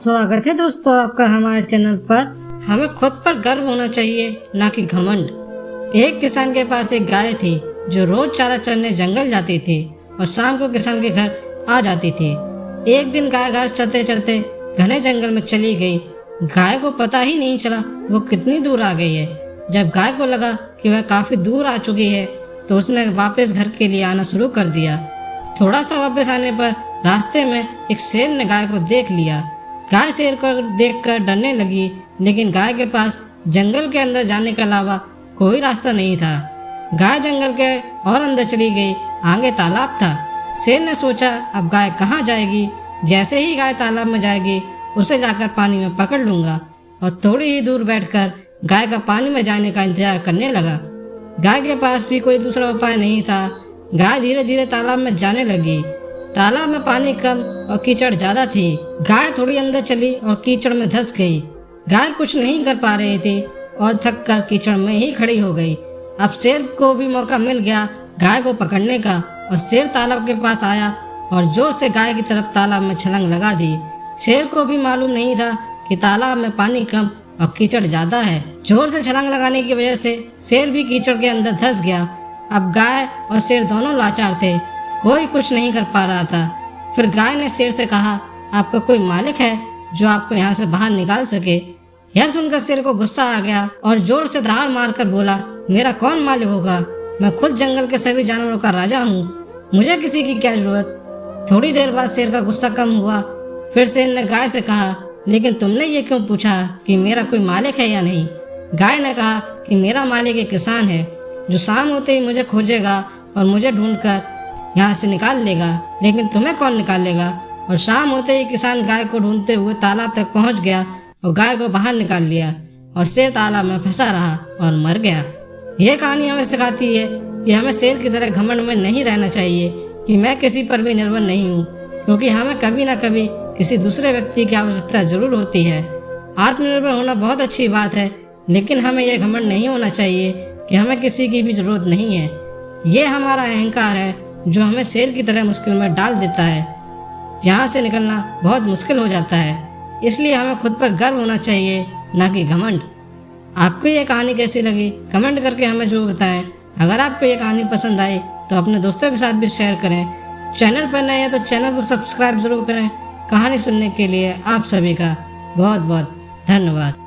स्वागत है दोस्तों आपका हमारे चैनल पर। हमें खुद पर गर्व होना चाहिए, ना कि घमंड। एक किसान के पास एक गाय थी जो रोज चारा चरने जंगल जाती थी और शाम को किसान के घर आ जाती थी। एक दिन गाय घास चरते चरते घने जंगल में चली गई। गाय को पता ही नहीं चला वो कितनी दूर आ गई है। जब गाय को लगा कि वह काफी दूर आ चुकी है तो उसने वापस घर के लिए आना शुरू कर दिया। थोड़ा सा वापस आने पर रास्ते में एक शेर ने गाय को देख लिया। गाय शेर को देखकर डरने लगी, लेकिन गाय के पास जंगल के अंदर जाने के अलावा कोई रास्ता नहीं था। गाय जंगल के और अंदर चली गई। आगे तालाब था। शेर ने सोचा अब गाय कहाँ जाएगी। जैसे ही गाय तालाब में जाएगी उसे जाकर पानी में पकड़ लूंगा और थोड़ी ही दूर बैठकर गाय का पानी में जाने का इंतजार करने लगा। गाय के पास भी कोई दूसरा उपाय नहीं था। गाय धीरे धीरे तालाब में जाने लगी। तालाब में पानी कम और कीचड़ ज्यादा थी। गाय थोड़ी अंदर चली और कीचड़ में धंस गई। गाय कुछ नहीं कर पा रही थी और थक कर कीचड़ में ही खड़ी हो गई। अब शेर को भी मौका मिल गया गाय को पकड़ने का और शेर तालाब के पास आया और जोर से गाय की तरफ तालाब में छलांग लगा दी। शेर को भी मालूम नहीं था कि तालाब में पानी कम और कीचड़ ज्यादा है। जोर से छलांग लगाने की वजह से शेर भी कीचड़ के अंदर धंस गया। अब गाय और शेर दोनों लाचार थे, कोई कुछ नहीं कर पा रहा था। फिर गाय ने शेर से कहा, आपका कोई मालिक है जो आपको यहाँ से बाहर निकाल सके? यह सुनकर शेर को गुस्सा आ गया और जोर से दहाड़ मारकर बोला, मेरा कौन मालिक होगा? मैं खुद जंगल के सभी जानवरों का राजा हूँ, मुझे किसी की क्या जरूरत। थोड़ी देर बाद शेर का गुस्सा कम हुआ। फिर शेर ने गाय से कहा, लेकिन तुमने ये क्यों पूछा कि मेरा कोई मालिक है या नहीं? गाय ने कहा कि मेरा मालिक एक किसान है जो शाम होते ही मुझे खोजेगा और मुझे ढूंढकर यहाँ से निकाल लेगा, लेकिन तुम्हें कौन निकालेगा? और शाम होते ही किसान गाय को ढूंढते हुए तालाब तक पहुँच गया और गाय को बाहर निकाल लिया और शेर तालाब में फंसा रहा और मर गया। यह कहानी हमें सिखाती है कि हमें शेर की तरह घमंड में नहीं रहना चाहिए कि मैं किसी पर भी निर्भर नहीं हूँ, क्योंकि हमें कभी न कभी किसी दूसरे व्यक्ति की आवश्यकता जरूर होती है। आत्मनिर्भर होना बहुत अच्छी बात है, लेकिन हमें यह घमंड नहीं होना चाहिए कि हमें किसी की भी जरूरत नहीं है। ये हमारा अहंकार है जो हमें शेर की तरह मुश्किल में डाल देता है, जहाँ से निकलना बहुत मुश्किल हो जाता है। इसलिए हमें खुद पर गर्व होना चाहिए, ना कि घमंड। आपको ये कहानी कैसी लगी कमेंट करके हमें जरूर बताएं। अगर आपको ये कहानी पसंद आई तो अपने दोस्तों के साथ भी शेयर करें। चैनल पर नए हैं तो चैनल को सब्सक्राइब जरूर करें। कहानी सुनने के लिए आप सभी का बहुत बहुत धन्यवाद।